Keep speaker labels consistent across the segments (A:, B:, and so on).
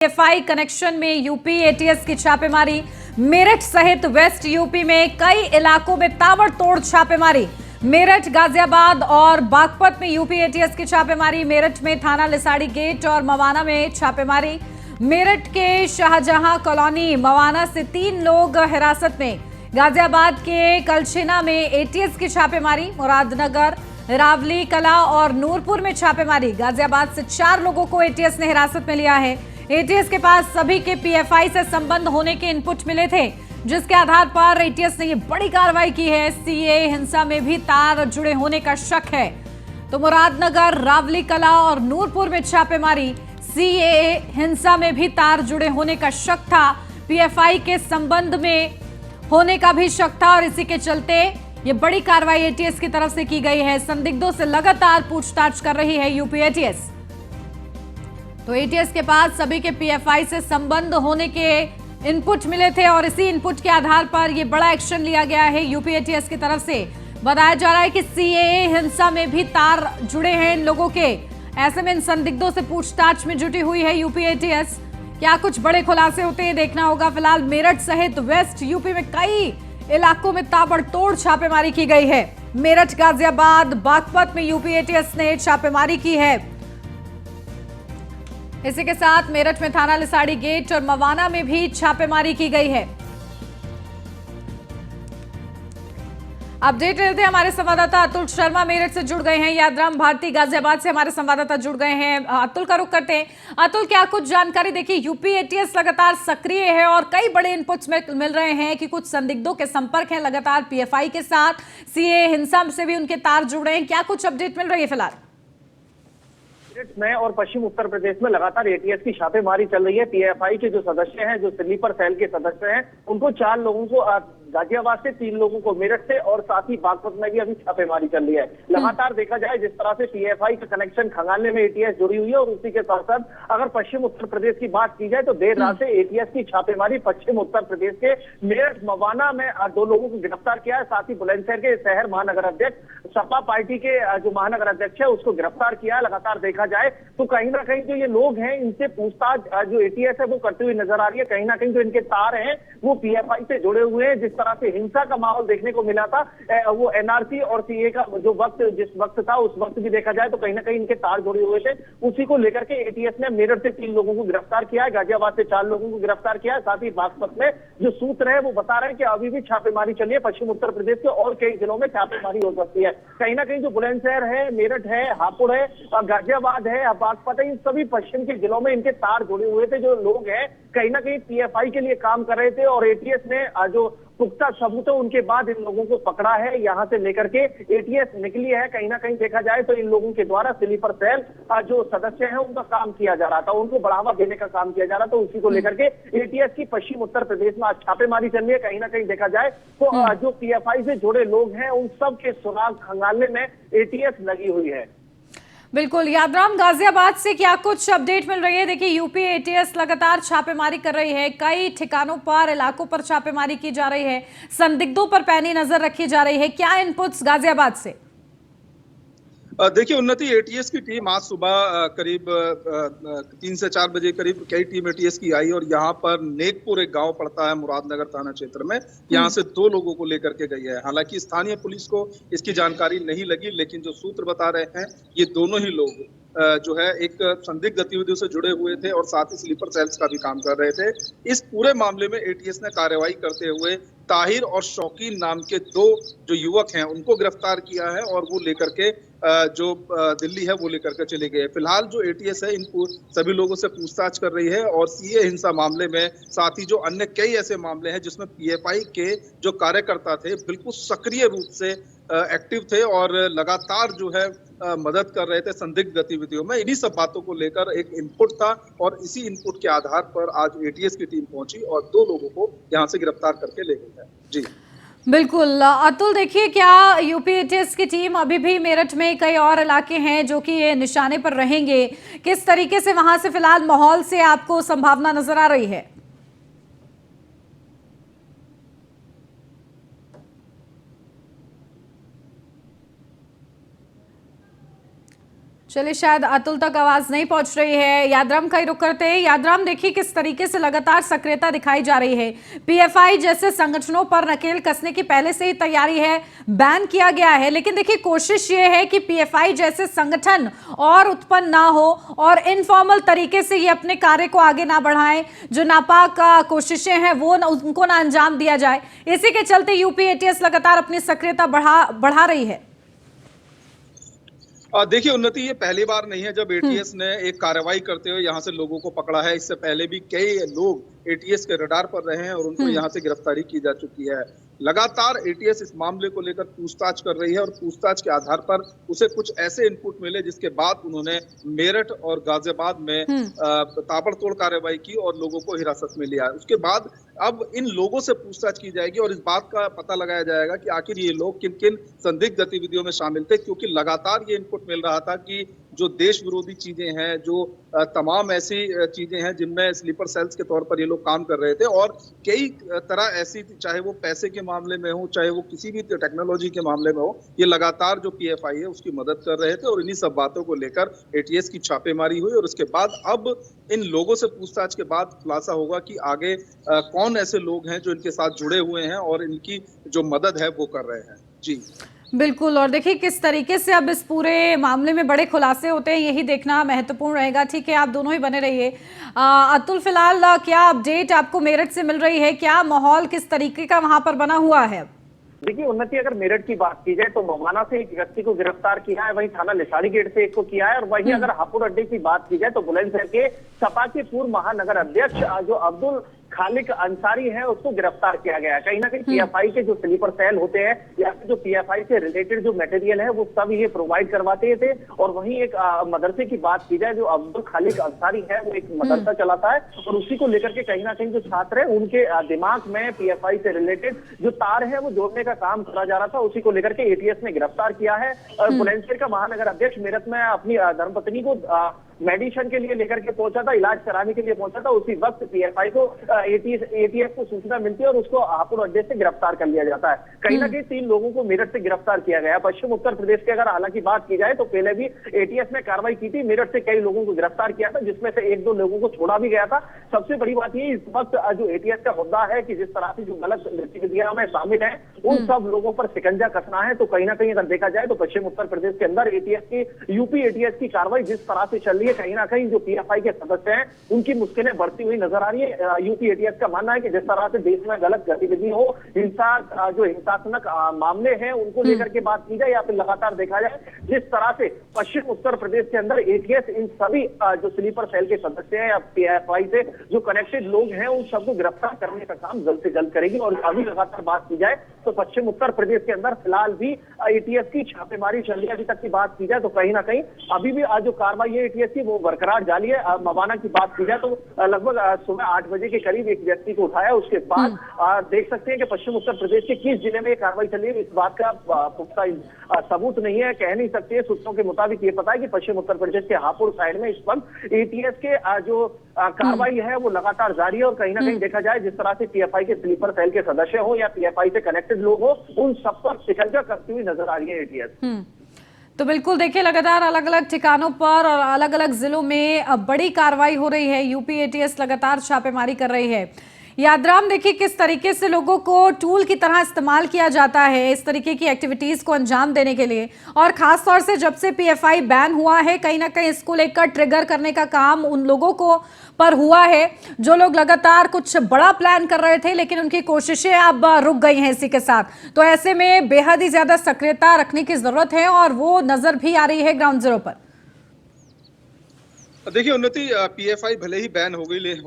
A: FI connection में UP ATS की छापेमारी। मेरठ सहित वेस्ट यूपी में कई इलाकों में ताबड़तोड़ छापेमारी। मेरठ, गाजियाबाद और बागपत में यूपी एटीएस की छापेमारी। मेरठ में थाना लिसाड़ी गेट और मवाना में छापेमारी। मेरठ के शाहजहां कॉलोनी मवाना से 3 लोग हिरासत में। गाजियाबाद के कलछिना में एटीएस की छापेमारी। मुरादनगर, रावली कला और नूरपुर में छापेमारी। गाजियाबाद से 4 लोगों को एटीएस ने हिरासत में लिया है। एटीएस के पास सभी के पीएफआई से संबंध होने के इनपुट मिले थे, जिसके आधार पर एटीएस ने ये बड़ी कार्रवाई की है। सीएए हिंसा में भी तार जुड़े होने का शक है, तो मुरादनगर, रावली कला और नूरपुर में छापेमारी। सीएए हिंसा में भी तार जुड़े होने का शक था, पीएफआई के संबंध में होने का भी शक था और इसी के चलते ये बड़ी कार्रवाई एटीएस की तरफ से की गई है। संदिग्धों से लगातार पूछताछ कर रही है यूपी एटीएस। तो एटीएस के पास सभी के पीएफआई से संबंध होने के इनपुट मिले थे और इसी इनपुट के आधार पर यह बड़ा एक्शन लिया गया है यूपी एटीएस की तरफ से। बताया जा रहा है कि सीएए हिंसा में भी तार जुड़े हैं इन लोगों के। ऐसे में इन संदिग्धों से पूछताछ में जुटी हुई है यूपी एटीएस। क्या कुछ बड़े खुलासे होते हैं, देखना होगा। फिलहाल मेरठ सहित वेस्ट यूपी में कई इलाकों में ताबड़तोड़ छापेमारी की गई है। मेरठ, गाजियाबाद, बागपत में यूपी एटीएस ने छापेमारी की है। इसी के साथ मेरठ में थाना लिसाड़ी गेट और मवाना में भी छापेमारी की गई है। अपडेट लेते हैं, हमारे संवाददाता अतुल शर्मा मेरठ से जुड़ गए हैं। यादराम भारती गाजियाबाद से हमारे संवाददाता जुड़ गए हैं। अतुल का रुख करते हैं। अतुल, क्या कुछ जानकारी? देखिए, यूपी एटीएस लगातार सक्रिय है और कई बड़े इनपुट्स मिल रहे हैं कि कुछ संदिग्धों के संपर्क हैं लगातार पीएफआई के साथ। सीएए हिंसा से भी उनके तार जुड़े हैं। क्या कुछ अपडेट मिल रही है फिलहाल?
B: में और पश्चिम उत्तर प्रदेश में लगातार एटीएस की छापेमारी चल रही है। पीएफआई के जो सदस्य हैं, जो स्लीपर सेल के सदस्य हैं, उनको 4 लोगों को गाजियाबाद से, 3 लोगों को मेरठ से और साथ ही बागपत में भी अभी छापेमारी चल रही है। लगातार देखा जाए जिस तरह से पीएफआई का कनेक्शन खंगालने में एटीएस जुड़ी हुई है और उसी के साथ साथ अगर पश्चिम उत्तर प्रदेश की बात की जाए तो देर रात से एटीएस की छापेमारी पश्चिम उत्तर प्रदेश के मेरठ, मवाना में 2 लोगों को गिरफ्तार किया है। साथ ही बुलंदशहर के शहर महानगर अध्यक्ष, सपा पार्टी के जो महानगर अध्यक्ष है, उसको गिरफ्तार किया है। लगातार देखा जाए तो कहीं ना कहीं जो ये लोग हैं, इनसे पूछताछ जो एटीएस है वो करती हुई नजर आ रही है। कहीं ना कहीं जो इनके तार हैं वो पीएफआई से जुड़े हुए हैं। जिस तरह से हिंसा का माहौल देखने को मिला था, वो एनआरसी और सीए का जो जिस वक्त था, उस वक्त भी देखा जाए तो कहीं ना कहीं इनके तार जुड़े हुए थे। उसी को लेकर के एटीएस ने मेरठ से 3 लोगों को गिरफ्तार किया है, गाजियाबाद से 4 लोगों को गिरफ्तार किया है। साथ ही बागपत में जो सूत्र है वो बता रहे हैं कि अभी भी छापेमारी चली है। पश्चिम उत्तर प्रदेश के और कई जिलों में छापेमारी हो सकती है। कहीं ना कहीं जो बुलंदशहर है, मेरठ है, हापुड़ है, गाजियाबाद है, बागपत है, इन सभी पश्चिम के जिलों में इनके तार जुड़े हुए थे। जो लोग हैं कहीं ना कहीं पीएफआई के लिए काम कर रहे थे और एटीएस ने जो पुख्ता सबूत है उनके बाद इन लोगों को पकड़ा है। यहां से लेकर के एटीएस निकली है। कहीं ना कहीं देखा जाए तो इन लोगों के द्वारा स्लीपर सेल जो सदस्य हैं उनका काम किया जा रहा था, उनको बढ़ावा देने का काम किया जा रहा था। तो उसी को लेकर के एटीएस की पश्चिम उत्तर प्रदेश में आज छापेमारी चल रही है। कहीं ना कहीं देखा जाए तो जो पीएफआई से जुड़े लोग हैं उन सब के सुराग खंगालने में एटीएस लगी हुई है।
A: बिल्कुल यादराम, गाजियाबाद से क्या कुछ अपडेट मिल रही है? देखिए, यूपी एटीएस लगातार छापेमारी कर रही है, कई ठिकानों पर, इलाकों पर छापेमारी की जा रही है, संदिग्धों पर पैनी नजर रखी जा रही है। क्या इनपुट्स गाजियाबाद से?
C: देखिए, उन्नति एटीएस की टीम आज सुबह करीब 3 से 4 बजे करीब कई टीम एटीएस की आई और यहाँ पर नेकपुर एक गांव पड़ता है मुरादनगर थाना क्षेत्र में, यहाँ से 2 लोगों को लेकर के गई है। हालांकि स्थानीय पुलिस को इसकी जानकारी नहीं लगी, लेकिन जो सूत्र बता रहे हैं ये दोनों ही लोग जो है एक संदिग्ध गतिविधियों से जुड़े हुए थे और साथ ही स्लीपर सेल्स का भी काम कर रहे थे। इस पूरे मामले में एटीएस ने कार्रवाई करते हुए ताहिर और शौकीन नाम के 2 जो युवक हैं उनको गिरफ्तार किया है और वो लेकर के जो दिल्ली है वो लेकर के चले गए। फिलहाल जो एटीएस है इन सभी लोगों से पूछताछ कर रही है और सीए हिंसा मामले में साथ ही जो अन्य कई ऐसे मामले हैं जिसमें पीएफआई के जो कार्यकर्ता थे बिल्कुल सक्रिय रूप से एक्टिव थे और लगातार जो है मदद कर रहे थे संदिग्ध गतिविधियों में। इन्हीं सब बातों को लेकर एक इनपुट था और इसी इनपुट के आधार पर आज एटीएस की टीम पहुंची और 2 लोगों को यहां से गिरफ्तार करके ले गई है। जी
A: बिल्कुल अतुल, देखिए, क्या यूपी एटीएस की टीम अभी भी मेरठ में कई और इलाके हैं जो कि ये निशाने पर रहेंगे? किस तरीके से वहां से फिलहाल माहौल से आपको संभावना नजर आ रही है? चलिए, शायद अतुल तक आवाज नहीं पहुंच रही है। यादराम का ही रुख करते हैं। यादराम, देखिए किस तरीके से लगातार सक्रियता दिखाई जा रही है। पीएफआई जैसे संगठनों पर नकेल कसने की पहले से ही तैयारी है, बैन किया गया है, लेकिन देखिए कोशिश ये है कि पीएफआई जैसे संगठन और उत्पन्न ना हो और इनफॉर्मल तरीके से ये अपने कार्य को आगे ना बढ़ाएं, जो नापाक कोशिशें हैं वो उनको ना अंजाम दिया जाए। इसी के चलते यूपी एटीएस लगातार अपनी सक्रियता बढ़ा रही है।
C: देखिए उन्नति, ये पहली बार नहीं है जब एटीएस ने एक कार्रवाई करते हुए यहाँ से लोगों को पकड़ा है। इससे पहले भी कई लोग एटीएस के रडार पर रहे हैं और उनको यहाँ से गिरफ्तारी की जा चुकी है। लगातार एटीएस इस मामले को लेकर पूछताछ कर रही है और पूछताछ के आधार पर उसे कुछ ऐसे इनपुट मिले जिसके बाद उन्होंने मेरठ और गाजियाबाद में ताबड़तोड़ कार्रवाई की और लोगों को हिरासत में लिया। उसके बाद अब इन लोगों से पूछताछ की जाएगी और इस बात का पता लगाया जाएगा कि आखिर ये लोग किन किन संदिग्ध गतिविधियों में शामिल थे, क्योंकि लगातार ये इनपुट मिल रहा था कि जो देश विरोधी चीजें हैं, जो तमाम ऐसी चीजें हैं जिनमें स्लीपर सेल्स के तौर पर ये लोग काम कर रहे थे और कई तरह ऐसी, चाहे वो पैसे के मामले में हो, चाहे वो किसी भी टेक्नोलॉजी के मामले में हो, ये लगातार जो पीएफआई है उसकी मदद कर रहे थे और इन्हीं सब बातों को लेकर एटीएस की छापेमारी हुई और उसके बाद अब इन लोगों से पूछताछ के बाद खुलासा होगा कि आगे कौन ऐसे लोग हैं जो इनके साथ जुड़े हुए हैं और इनकी जो मदद है वो कर रहे हैं। जी
A: बिल्कुल, और देखिए किस तरीके से अब इस पूरे मामले में बड़े खुलासे होते हैं, यही देखना महत्वपूर्ण रहेगा। ठीक है, आप दोनों ही बने रहिए। अतुल, फिलहाल क्या अपडेट आपको मेरठ से मिल रही है? क्या माहौल किस तरीके का वहां पर बना हुआ है?
B: देखिए उन्नति, अगर मेरठ की बात की जाए तो मवाना से एक व्यक्ति को गिरफ्तार किया है, वहीं थाना लिसाड़ी गेट से एक को किया है और वहीं अगर हापुड़ अड्डे की बात की जाए तो बुलंदशहर के सपा के पूर्व महानगर अध्यक्ष जो अब्दुल खालिक अंसारी है उसको गिरफ्तार किया गया है। कहीं ना कहीं पीएफआई के जो स्लीपर सेल होते हैं या फिर जो पीएफआई से रिलेटेड जो मटेरियल है वो सब ये प्रोवाइड करवाते थे। और वहीं एक मदरसे की बात की जाए, जो अब्दुल खालिक अंसारी है वो एक मदरसा चलाता है और उसी को लेकर के कहीं ना कहीं जो छात्र है उनके दिमाग में पीएफआई से रिलेटेड जो तार है वो जोड़ने का काम करा जा रहा था, उसी को लेकर के एटीएस ने गिरफ्तार किया है। और बुलंदशहर का महानगर अध्यक्ष मेरठ में अपनी धर्मपत्नी को मेडिसिन के लिए लेकर के पहुंचा था, इलाज कराने के लिए पहुंचा था। उसी वक्त पीएफआई को एटीएस को सूचना मिलती है और उसको हापुड़ अड्डे से गिरफ्तार कर लिया जाता है। कहीं ना कहीं 3 लोगों को मेरठ से गिरफ्तार किया गया। पश्चिम उत्तर प्रदेश की अगर हालांकि बात की जाए तो पहले भी एटीएस ने कार्रवाई की थी, मेरठ से कई लोगों को गिरफ्तार किया था, जिसमें से 1-2 लोगों को छोड़ा भी गया था। सबसे बड़ी बात ये इस वक्त जो एटीएस का मुद्दा है कि जिस तरह से जो गलत गतिविधियां में शामिल है उन सब लोगों पर शिकंजा कसना है। तो कहीं ना कहीं अगर देखा जाए तो पश्चिम उत्तर प्रदेश के अंदर यूपी एटीएस की कार्रवाई जिस तरह से चल रही है, कहीं ना कहीं जो पीएफआई के सदस्य हैं उनकी मुश्किलें बढ़ती हुई नजर आ रही है। यूपी एटीएस का मानना है कि जिस तरह से देश में गलत गतिविधि हो, हिंसात्मक मामले हैं उनको लेकर के बात की जाए या फिर लगातार देखा जाए जिस तरह से पश्चिम उत्तर प्रदेश के अंदर एटीएस इन सभी जो स्लीपर सेल के सदस्य हैं या पीएफआई से जो कनेक्टेड लोग हैं उन सबको गिरफ्तार करने का काम जल्द से जल्द करेगी। और अभी लगातार बात की जाए तो पश्चिम उत्तर प्रदेश के अंदर फिलहाल भी एटीएस की छापेमारी चल रही है। अभी तक की बात की जाए तो कहीं ना कहीं अभी भी आज जो कार्रवाई है एटीएस की वो बरकरार जारी है। मवाना की बात की जाए तो लगभग सुबह 8 बजे के करीब एक व्यक्ति को उठाया, उसके बाद देख सकते हैं कि पश्चिम उत्तर प्रदेश के किस जिले में ये कार्रवाई चल रही है इस बात का पुख्ता सबूत नहीं है, कह नहीं सकते। सूत्रों के मुताबिक ये पता है कि पश्चिम उत्तर प्रदेश के हापुड़ साइड में इस वक्त एटीएस के जो कार्रवाई है वो लगातार जारी है। और कहीं ना कहीं देखा जाए जिस तरह से पीएफआई के स्लीपर सेल के सदस्य हो या पीएफआई से कनेक्टेड लोग हो उन सब पर शिकंजा कसती हुई नजर आ रही है एटीएस।
A: तो बिल्कुल देखिए, लगातार अलग अलग ठिकानों पर और अलग अलग जिलों में बड़ी कार्रवाई हो रही है। यूपी एटीएस लगातार छापेमारी कर रही है। यादराम, देखिए किस तरीके से लोगों को टूल की तरह इस्तेमाल किया जाता है इस तरीके की एक्टिविटीज को अंजाम देने के लिए, और खास तौर से जब से पीएफआई बैन हुआ है कहीं ना कहीं इसको लेकर ट्रिगर करने का काम उन लोगों को पर हुआ है जो लोग लगातार कुछ बड़ा प्लान कर रहे थे, लेकिन उनकी कोशिशें अब रुक गई हैं इसी के साथ। तो ऐसे में बेहद ही ज्यादा सक्रियता रखने की जरूरत है और वो नजर भी आ रही है ग्राउंड जीरो पर।
C: देखिए उन्नति, पीएफआई भले ही बैन हो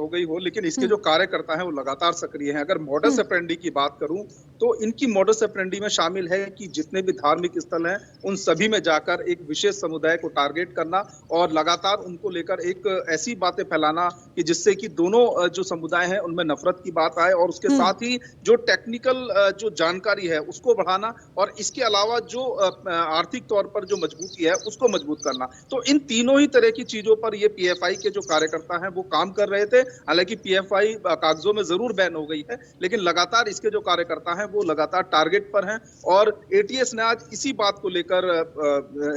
C: गई हो लेकिन इसके जो कार्यकर्ता हैं वो लगातार सक्रिय हैं। अगर मॉडस ऑपरेंडी की बात करूं तो इनकी मॉडस ऑपरेंडी में शामिल है कि जितने भी धार्मिक स्थल हैं उन सभी में जाकर एक विशेष समुदाय को टारगेट करना और लगातार उनको लेकर एक ऐसी बातें फैलाना कि जिससे कि दोनों जो समुदाय हैं उनमें नफरत की बात आए और उसके साथ ही जो टेक्निकल जो जानकारी है उसको बढ़ाना और इसके अलावा जो आर्थिक तौर पर जो मजबूती है उसको मजबूत करना। तो इन तीनों ही तरह की चीजों पर ये पीएफआई के जो कार्यकर्ता हैं वो काम कर रहे थे। हालांकि पीएफआई कागजों में जरूर बैन हो गई है, लेकिन लगातार इसके जो कार्यकर्ता हैं वो लगातार टारगेट पर हैं और एटीएस ने आज इसी बात को लेकर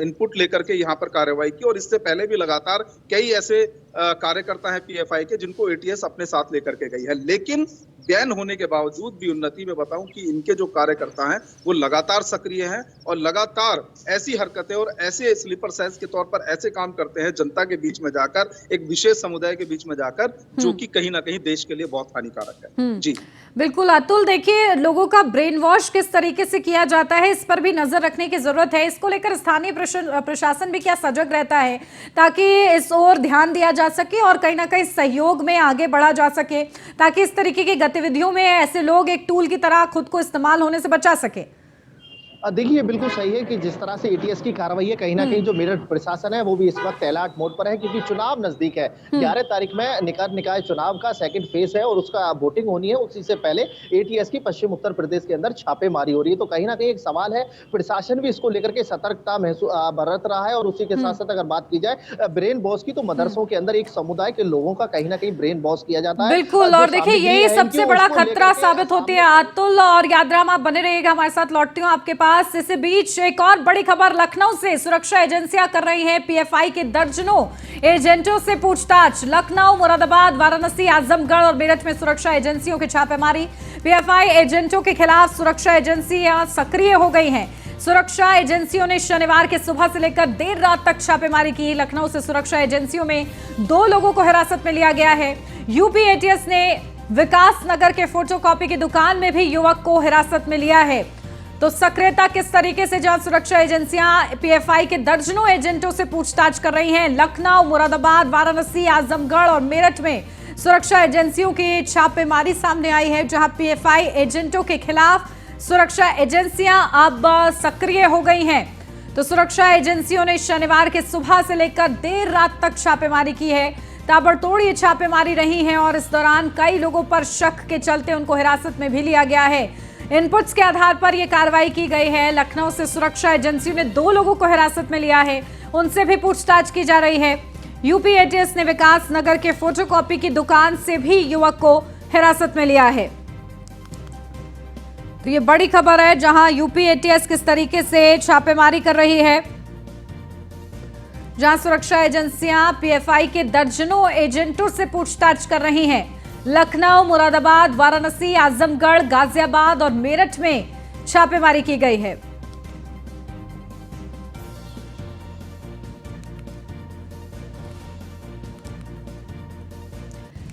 C: इनपुट लेकर के यहाँ पर कार्रवाई की। और इससे पहले भी लगातार कई ऐसे कार्यकर्ता हैं पीएफआई के जिनको एटीएस अपने साथ लेकर के गई है, लेकिन बैन होने के बावजूद भी उन्नति में बताऊं कि इनके जो कार्यकर्ता हैं वो लगातार सक्रिय हैं और लगातार ऐसी हरकतें और ऐसे स्लीपर सेल्स के तौर पर ऐसे काम करते हैं जनता के बीच में जाकर, एक विशेष समुदाय के बीच में जाकर, जो कि कहीं ना कहीं देश के लिए बहुत हानिकारक है। जी
A: बिल्कुल अतुल, देखिए लोगों का ब्रेन वॉश किस तरीके से किया जाता है, इस पर भी नजर रखने की जरूरत है। इसको लेकर स्थानीय प्रशासन भी क्या सजग रहता है ताकि इस ओर ध्यान दिया जा सके और कहीं ना कहीं सहयोग में आगे बढ़ा जा सके, ताकि इस तरीके की गतिविधियों में ऐसे लोग एक टूल की तरह खुद को इस्तेमाल होने से बचा सके?
D: देखिए बिल्कुल सही है कि जिस तरह से एटीएस की कार्रवाई है, कहीं ना कहीं जो मेरठ प्रशासन है वो भी इस वक्त अलर्ट मोड पर है, क्योंकि चुनाव नजदीक है। 11 तारीख में नगर निकाय चुनाव का सेकंड फेज है और उसका वोटिंग होनी है। उसी से पहले एटीएस की पश्चिम उत्तर प्रदेश के अंदर छापेमारी हो रही है। तो कहीं ना कहीं एक सवाल है, प्रशासन भी इसको लेकर के सतर्कता बरत रहा है। और उसी के साथ साथ अगर बात की जाए ब्रेन वॉश की, तो मदरसों के अंदर एक समुदाय के लोगों का कहीं ना कहीं ब्रेन वॉश किया जाता है।
A: बिल्कुल, और देखिए यही सबसे बड़ा खतरा साबित होती है अतुल। और यादराम आप बने रहिएगा हमारे साथ, लौटती हूँ आपके पास। इसी बीच एक और बड़ी खबर लखनऊ से, सुरक्षा एजेंसियां कर रही हैं पीएफआई के दर्जनों एजेंटों से पूछताछ। लखनऊ, मुरादाबाद, वाराणसी, आजमगढ़ और मेरठ में सुरक्षा एजेंसियों की छापेमारी। पीएफआई एजेंटों के खिलाफ सुरक्षा एजेंसियां सक्रिय हो गई हैं। सुरक्षा एजेंसियों ने शनिवार के सुबह से लेकर देर रात तक छापेमारी की। लखनऊ से सुरक्षा एजेंसियों में 2 लोगों को हिरासत में लिया गया है। यूपी एटीएस ने विकास नगर के फोटोकॉपी की दुकान में भी युवक को हिरासत में लिया है। तो सक्रियता किस तरीके से, जहां सुरक्षा एजेंसियां पीएफआई के दर्जनों एजेंटों से पूछताछ कर रही हैं। लखनऊ, मुरादाबाद, वाराणसी, आजमगढ़ और मेरठ में सुरक्षा एजेंसियों की छापेमारी सामने आई है, जहां पीएफआई एजेंटों के खिलाफ सुरक्षा एजेंसियां अब सक्रिय हो गई हैं। तो सुरक्षा एजेंसियों ने शनिवार के सुबह से लेकर देर रात तक छापेमारी की है। ताबड़तोड़ ये छापेमारी रही है और इस दौरान कई लोगों पर शक के चलते उनको हिरासत में भी लिया गया है। इनपुट्स के आधार पर यह कार्रवाई की गई है। लखनऊ से सुरक्षा एजेंसियों ने 2 लोगों को हिरासत में लिया है, उनसे भी पूछताछ की जा रही है। यूपी एटीएस ने विकास नगर के फोटोकॉपी की दुकान से भी युवक को हिरासत में लिया है। तो ये बड़ी खबर है, जहां यूपी एटीएस किस तरीके से छापेमारी कर रही है, जहां सुरक्षा एजेंसियां पीएफआई के दर्जनों एजेंटों से पूछताछ कर रही हैं। लखनऊ, मुरादाबाद, वाराणसी, आजमगढ़, गाजियाबाद और मेरठ में छापेमारी की गई है।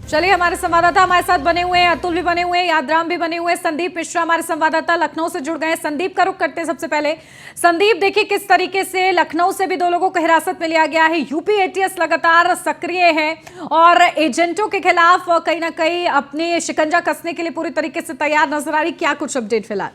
A: चलिए, हमारे संवाददाता हमारे साथ बने हुए हैं, अतुल भी बने हुए हैं, यादराम भी बने हुए हैं, संदीप मिश्रा हमारे संवाददाता लखनऊ से जुड़ गए हैं। संदीप का रुख करते हैं सबसे पहले। संदीप, देखिए किस तरीके से लखनऊ से भी 2 लोगों को हिरासत में लिया गया है। यूपी एटीएस लगातार सक्रिय है और एजेंटों के खिलाफ कहीं ना कहीं अपने शिकंजा कसने के लिए पूरी तरीके से तैयार नजर आ रही। क्या कुछ अपडेट फिलहाल?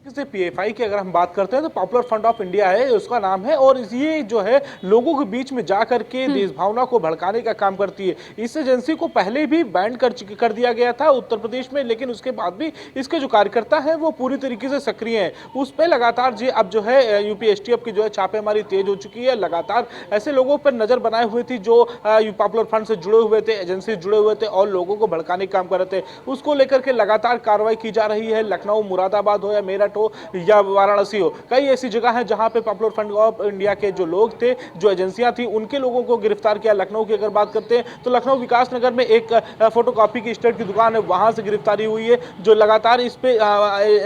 E: से पीएफआई की अगर हम बात करते हैं तो पॉपुलर फ्रंट ऑफ इंडिया है उसका नाम है, और ये जो है लोगों के बीच में जाकर के देश भावना को भड़काने का काम करती है। इस एजेंसी को पहले भी बैन कर दिया गया था उत्तर प्रदेश में, लेकिन उसके बाद भी इसके जो कार्यकर्ता हैं वो पूरी तरीके से सक्रिय हैं। उस पर लगातार जी अब जो है यूपी एसटीएफ की जो है छापेमारी तेज हो चुकी है। लगातार ऐसे लोगों पर नजर बनाए हुए थी जो पॉपुलर फ्रंट से जुड़े हुए थे, एजेंसी जुड़े हुए थे और लोगों को भड़काने का काम कर रहे थे। उसको लेकर के लगातार कार्रवाई की जा रही है। लखनऊ, मुरादाबाद हो या मेरठ हो या वाराणसी हो, कई ऐसी जगह है जहां पे पॉपुलर फ्रंट ऑफ इंडिया के जो लोग थे, जो एजेंसियां थी, उनके लोगों को गिरफ्तार किया। लखनऊ की अगर बात करते हैं तो लखनऊ विकास नगर में एक फोटोकॉपी की स्टेट की दुकान है, वहां से गिरफ्तारी हुई है, जो लगातार इस पे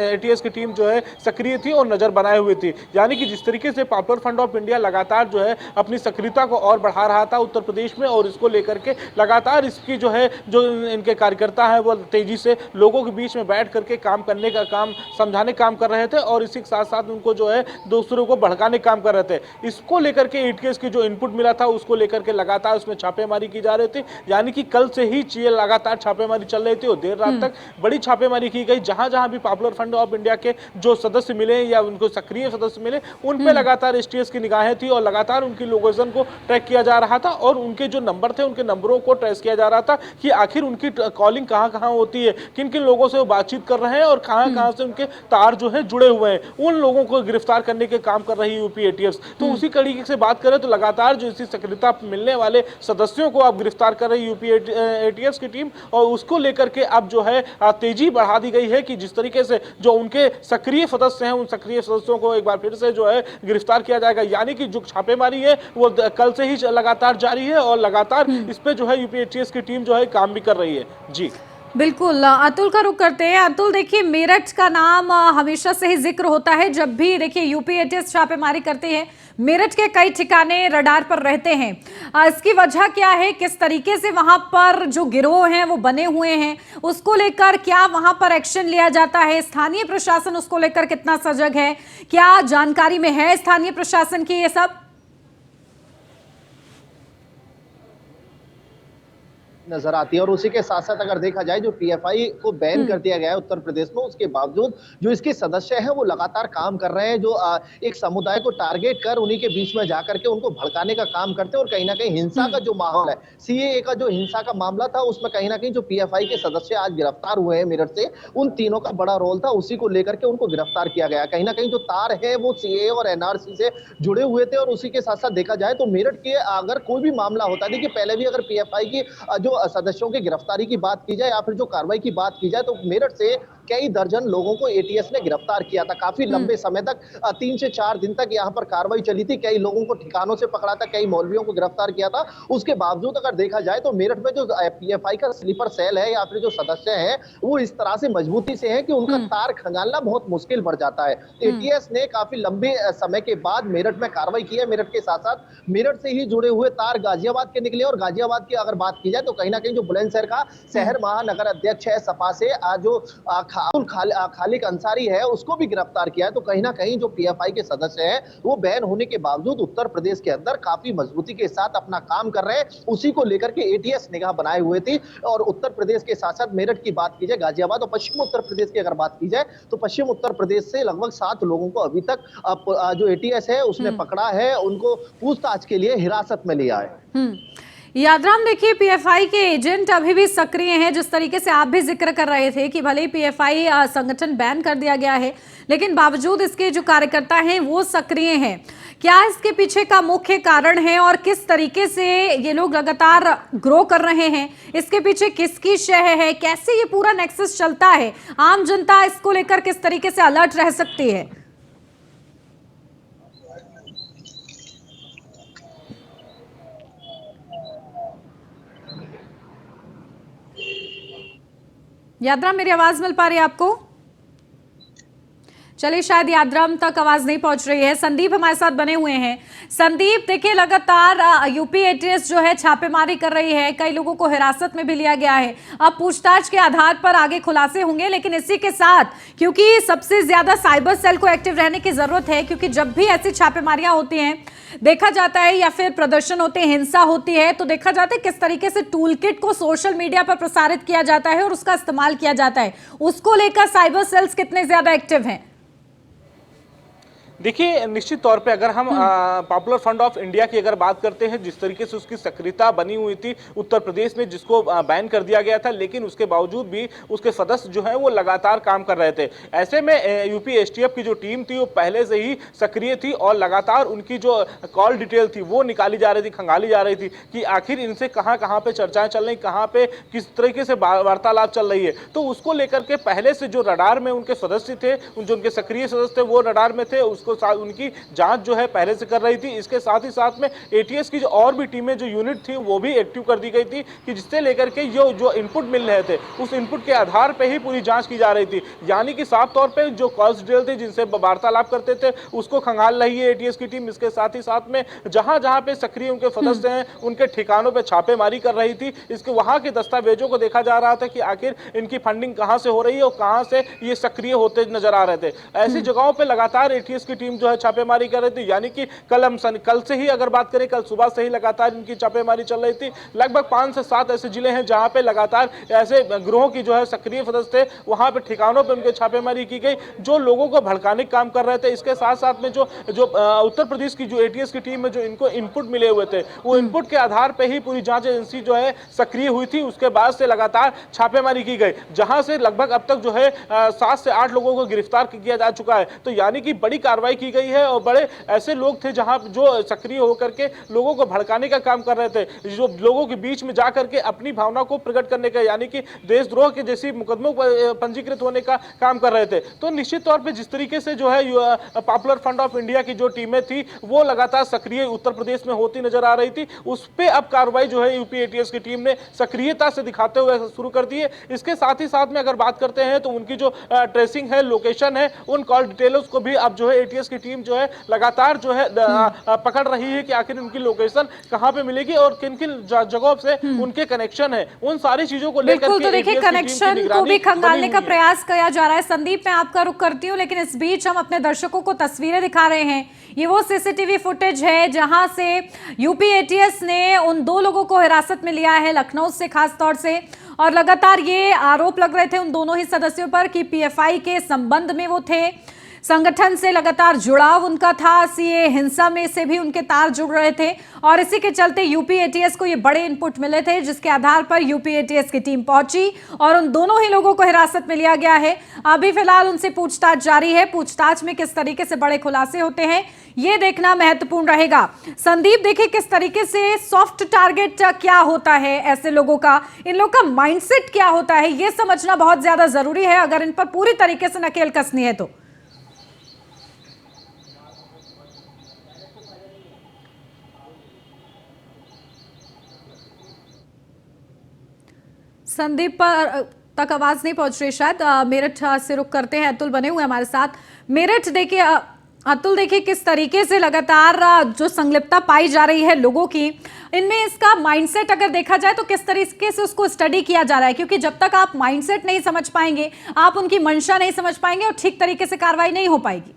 E: एटीएस की टीम जो है सक्रिय थी और नजर बनाए हुए थी। यानी कि जिस तरीके से पॉपुलर फ्रंट ऑफ इंडिया लगातार जो है अपनी सक्रियता को और बढ़ा रहा था उत्तर प्रदेश में, और इसको लेकर के लगातार इसकी जो है जो इनके कार्यकर्ता है वो तेजी से लोगों के बीच में बैठ करके काम करने का काम, समझाने काम कर रहे थे और इसी के साथ साथ उनको जो है दूसरों को भड़काने काम कर रहे थे। इसको लेकर के एटीएस की जो इनपुट मिला था उसको लेकर के लगातार उसमें छापेमारी की जा रही थी। यानी कि कल से ही लगातार छापेमारी चल रही थी और देर रात तक बड़ी छापेमारी की गई। जहां जहां भी पॉपुलर फ्रंट ऑफ इंडिया के जो सदस्य मिले या उनको सक्रिय सदस्य मिले, उन पे लगातार एटीएस की निगाहें थी और लगातार उनकी लोकेशन को ट्रैक किया जा रहा था और उनके जो नंबर थे उनके नंबरों को ट्रेस किया जा रहा था कि आखिर उनकी कॉलिंग कहां कहां होती है, किन किन लोगों से वो बातचीत कर रहे हैं और कहां कहां से उनके तार जो है जुड़े हुए हैं, उन लोगों को गिरफ्तार करने के काम कर रही है यूपी एटीएस। तो उसी कड़ी से बात करें तो लगातार जो इसी सक्रियता मिलने वाले सदस्यों को अब गिरफ्तार कर रही यूपी एटीएस की टीम, और उसको लेकर के अब जो है तेजी बढ़ा दी गई है कि जिस तरीके से जो उनके सक्रिय सदस्य हैं, उन सक्रिय सदस्यों को एक बार फिर से जो है गिरफ्तार किया जाएगा। यानी कि जो छापेमारी है वो कल से ही लगातार जारी है और लगातार इस पे जो है यूपी एटीएस की टीम जो है काम भी कर रही है। जी
A: बिल्कुल, अतुल का रुख करते हैं। अतुल, देखिए मेरठ का नाम हमेशा से ही जिक्र होता है जब भी देखिए यूपी एटीएस छापेमारी करते हैं। मेरठ के कई ठिकाने रडार पर रहते हैं। इसकी वजह क्या है, किस तरीके से वहां पर जो गिरोह हैं वो बने हुए हैं, उसको लेकर क्या वहां पर एक्शन लिया जाता है? स्थानीय प्रशासन उसको लेकर कितना सजग है? क्या जानकारी में है स्थानीय प्रशासन की ये सब?
D: नजर आती है। और उसी के साथ साथ अगर देखा जाए जो पीएफआई को बैन कर दिया गया है उत्तर प्रदेश में, उसके बावजूद जो इसके सदस्य हैं वो लगातार काम कर रहे हैं, जो एक समुदाय को टारगेट कर उन्हीं के बीच में जाकर के उनको भड़काने का काम करते हैं। और कहीं ना कहीं हिंसा का जो माहौल है, सीएए का जो हिंसा का मामला था, उसमें कहीं ना कहीं जो पीएफआई के सदस्य आज गिरफ्तार हुए हैं मेरठ से, उन तीनों का बड़ा रोल था। उसी को लेकर के उनको गिरफ्तार किया गया। कहीं ना कहीं जो तार है वो सीएए और एनआरसी से जुड़े हुए थे। और उसी के साथ साथ देखा जाए तो मेरठ के अगर कोई भी मामला होता है, देखिए पहले भी अगर पीएफआई की जो सदस्यों की गिरफ्तारी की बात की जाए या फिर जो कार्रवाई की बात की जाए, तो मेरठ से कई दर्जन लोगों को एटीएस ने गिरफ्तार किया था। काफी लंबे समय तक 3 से 4 दिन तक यहाँ पर कार्रवाई चली थी। कई लोगों को ठिकानों से पकड़ा था, कई मौलवियों को गिरफ्तार किया था। उसके बावजूद अगर देखा जाए तो मेरठ में जो पीएफआई का स्लीपर सेल है या फिर जो सदस्य हैं वो इस तरह से मजबूती से है कि उनका तार खंगालना बहुत मुश्किल पड़ जाता है। एटीएस ने काफी लंबे समय के बाद मेरठ में कार्रवाई की है। मेरठ के साथ साथ मेरठ से ही जुड़े हुए तार गाजियाबाद के निकले। और गाजियाबाद की अगर बात की जाए तो कहीं ना कहीं जो बुलंदशहर का शहर महानगर अध्यक्ष है सपा से जो खालिक अंसारी है, उसको भी गिरफ्तार किया है। तो कहीं ना कहीं जो पीएफआई के सदस्य हैं वो बैन होने के बावजूद उत्तर प्रदेश के अंदर काफी मजबूती के साथ अपना काम कर रहे हैं। उसी को लेकर के एटीएस निगाह बनाए हुए थी। और उत्तर प्रदेश के साथ साथ मेरठ की बात की जाए, गाजियाबाद और पश्चिम उत्तर प्रदेश की अगर बात की जाए तो पश्चिम उत्तर प्रदेश से लगभग 7 लोगों को अभी तक जो एटीएस है उसने पकड़ा है, उनको पूछताछ के लिए हिरासत में लिया है।
A: यादराम, देखिए पीएफआई के एजेंट अभी भी सक्रिय हैं। जिस तरीके से आप भी जिक्र कर रहे थे कि भले ही पीएफआई संगठन बैन कर दिया गया है, लेकिन बावजूद इसके जो कार्यकर्ता हैं वो सक्रिय हैं। क्या इसके पीछे का मुख्य कारण है और किस तरीके से ये लोग लगातार ग्रो कर रहे हैं? इसके पीछे किसकी शह है? कैसे ये पूरा नेक्सस चलता है? आम जनता इसको लेकर किस तरीके से अलर्ट रह सकती है? यादराम, मेरी आवाज मिल पा रही है आपको? चलिए, शायद यादराम तक आवाज नहीं पहुंच रही है। संदीप हमारे साथ बने हुए हैं। संदीप, देखिए लगातार यूपी एटीएस जो है छापेमारी कर रही है, कई लोगों को हिरासत में भी लिया गया है। अब पूछताछ के आधार पर आगे खुलासे होंगे, लेकिन इसी के साथ क्योंकि सबसे ज्यादा साइबर सेल को एक्टिव रहने की जरूरत है, क्योंकि जब भी ऐसी छापेमारियां होती हैं, देखा जाता है या फिर प्रदर्शन होते हैं, हिंसा होती है, तो देखा जाता है किस तरीके से टूल किट को सोशल मीडिया पर प्रसारित किया जाता है और उसका इस्तेमाल किया जाता है। उसको लेकर साइबर सेल्स कितने ज्यादा एक्टिव हैं?
E: देखिए, निश्चित तौर पे अगर हम पॉपुलर फ्रंट ऑफ इंडिया की अगर बात करते हैं, जिस तरीके से उसकी सक्रियता बनी हुई थी उत्तर प्रदेश में, जिसको बैन कर दिया गया था, लेकिन उसके बावजूद भी उसके सदस्य जो हैं वो लगातार काम कर रहे थे। ऐसे में यूपी एसटीएफ की जो टीम थी वो पहले से ही सक्रिय थी और लगातार उनकी जो कॉल डिटेल थी वो निकाली जा रही थी, खंगाली जा रही थी कि आखिर इनसे कहाँ कहाँ पे चर्चाएं चल रही, कहाँ पे किस तरीके से वार्तालाप चल रही है। तो उसको लेकर के पहले से जो रडार में उनके सदस्य थे, जो उनके सक्रिय सदस्य थे वो रडार में थे, उनकी जांच जो है पहले से कर रही थी। इसके साथ ही साथ में एटीएस की जो और भी टीमें, जो यूनिट थी, वो भी एक्टिव कर दी गई थी कि जिससे लेकर के जो इनपुट मिल रहे थे उस इनपुट के आधार पे ही पूरी जांच की जा रही थी। यानी कि साफ तौर पे जो कॉल्स डिटेल थे, जिनसे वार्तालाप करते थे, उसको खंगाल रही है एटीएस की टीम। इसके साथ ही साथ में जहां जहां पे सक्रिय उनके सदस्य हैं, उनके ठिकानों पे छापेमारी कर रही थी। इसके वहां के दस्तावेजों को देखा जा रहा था कि आखिर इनकी फंडिंग कहां से हो रही है और कहां से ये सक्रिय होते नजर आ रहे थे। ऐसी जगहों पे लगातार एटीएस की टीम जो है छापेमारी कर रही थी। यानी कि कल से ही अगर बात करें, कल सुबह से ही लगातार इनकी छापेमारी चल रही थी। लगभग 5 से 7 ऐसे जिले हैं जहां पे लगातार ऐसे गिरोह की जो है सक्रिय सदस्य थे, वहां पे ठिकानों पे उनके छापेमारी की गई जो लोगों को भड़काने का काम कर रहे थे। इसके साथ साथ में जो उत्तर प्रदेश की जो एटीएस की टीम है, जो इनको इनपुट मिले हुए थे, वो इनपुट के आधार पर ही पूरी जांच एजेंसी जो है सक्रिय हुई थी। उसके बाद से लगातार छापेमारी की गई, जहां से लगभग अब तक जो है 7 से 8 लोगों को गिरफ्तार किया जा चुका है। तो यानी कि बड़ी कार्रवाई की गई है और बड़े ऐसे लोग थे जहां जो सक्रिय होकर के लोगों को भड़काने का काम कर रहे थे, जो लोगों के बीच में जाकर के अपनी भावना को प्रकट करने का, यानी कि देशद्रोह के जैसी मुकदमों पर पंजीकृत होने का काम कर रहे थे। तो निश्चित तौर पे जिस तरीके से जो है पॉपुलर फ्रंट ऑफ इंडिया की जो टीमें थी वो लगातार सक्रिय उत्तर प्रदेश में होती नजर आ रही थी, उस पे अब कार्रवाई जो है यूपी एटीएस की टीम ने सक्रियता से दिखाते हुए शुरू कर दी है। इसके साथ ही साथ में अगर बात करते हैं तो उनकी जो ट्रेसिंग है, लोकेशन है, उन कॉल डिटेल्स को भी अब जो है एटीएस की टीम जो है लगातार जो है पकड़ रही है कि आखिर उनकी लोकेशन कहां पे मिलेगी और किन किन जगहों से उनके कनेक्शन है। उन सारी चीजों को लेकर
A: बिल्कुल, तो देखिए कनेक्शन को भी खंगालने का प्रयास किया जा रहा है। संदीप, मैं आपका रुख करती हूँ, लेकिन इस बीच हम अपने दर्शकों को तस्वीरें दिखा रहे हैं। ये वो सीसीटीवी फुटेज है जहां से यूपी एटीएस ने उन 2 लोगों को हिरासत में लिया है, लखनऊ से खास तौर से, और लगातार ये आरोप लग रहे थे उन दोनों ही सदस्यों पर कि पीएफआई के संबंध में वो थे, संगठन से लगातार जुड़ाव उनका था, सीए हिंसा में से भी उनके तार जुड़ रहे थे, और इसी के चलते यूपी एटीएस को ये बड़े इनपुट मिले थे, जिसके आधार पर यूपी एटीएस की टीम पहुंची और उन दोनों ही लोगों को हिरासत में लिया गया है। अभी फिलहाल उनसे पूछताछ जारी है। पूछताछ में किस तरीके से बड़े खुलासे होते हैं ये देखना महत्वपूर्ण रहेगा। संदीप, देखिए किस तरीके से सॉफ्ट टारगेट क्या होता है ऐसे लोगों का, इन लोगों का माइंडसेट क्या होता है, ये समझना बहुत ज्यादा जरूरी है अगर इन पर पूरी तरीके से नकेल कसनी है तो। संदीप पर तक आवाज नहीं पहुंच रही शायद। मेरठ से रुक करते हैं, अतुल बने हुए हमारे साथ। मेरठ देखिए, अतुल देखिए किस तरीके से लगातार जो संलिप्तता पाई जा रही है लोगों की, इनमें इसका माइंडसेट अगर देखा जाए तो किस तरीके से उसको स्टडी किया जा रहा है, क्योंकि जब तक आप माइंडसेट नहीं समझ पाएंगे, आप उनकी मंशा नहीं समझ पाएंगे और ठीक तरीके से कार्रवाई नहीं हो पाएगी।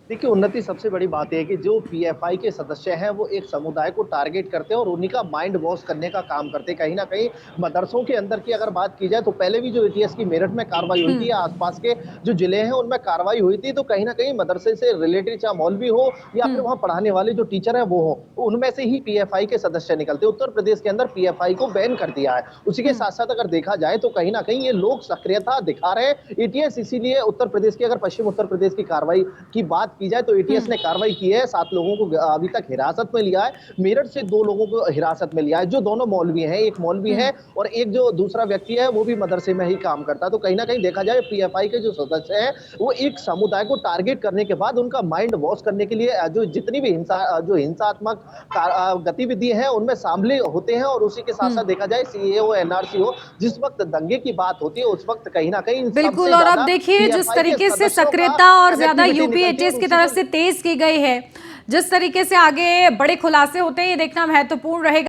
D: देखिए उन्नति, सबसे बड़ी बात है कि जो पीएफआई के सदस्य हैं वो एक समुदाय को टारगेट करते हैं और उन्हीं का माइंड वॉश करने का काम करते हैं। कहीं ना कहीं मदरसों के अंदर की अगर बात की जाए तो पहले भी जो एटीएस की मेरठ में कार्रवाई हुई थी या आसपास के जो जिले हैं उनमें कार्रवाई हुई थी, तो कहीं ना कहीं मदरसे से रिलेटेड चाहे मौलवी हो या फिर वहाँ पढ़ाने वाले जो टीचर है वो हो, उनमें से ही पीएफआई के सदस्य निकलते। उत्तर प्रदेश के अंदर पीएफआई को बैन कर दिया है। उसी के साथ साथ अगर देखा जाए तो कहीं ना कहीं ये लोग सक्रियता दिखा रहे हैं। एटीएस इसीलिए उत्तर प्रदेश की, अगर पश्चिम उत्तर प्रदेश की कार्रवाई की बात की जाए तो एटीएस ने कार्रवाई की है। 7 लोगों को अभी तक हिरासत में लिया है। मेरठ से 2 लोगों को हिरासत में लिया है, जो दोनों मौलवी हैं। एक मौलवी है और एक जो दूसरा व्यक्ति है वो भी मदरसे में ही काम करता है। तो कहीं ना कहीं देखा जाए पीएफआई के जो सदस्य हैं वो एक समुदाय को टारगेट करने के बाद उनका माइंड वॉश करने के लिए जो जितनी भी हिंसात्मक गतिविधि है उनमें शामिल होते हैं। और उसी के साथ साथ देखा जाए सीए हो, एनआरसी हो, जिस वक्त दंगे की बात होती है उस वक्त कहीं ना कहीं
A: बिल्कुल। और अब देखिए जिस तरीके से सक्रियता और ज्यादा यूपी एटीएस की तरफ से तेज की गई है, जिस तरीके से आगे बड़े खुलासे होते हैं, ये देखना महत्वपूर्ण रहेगा।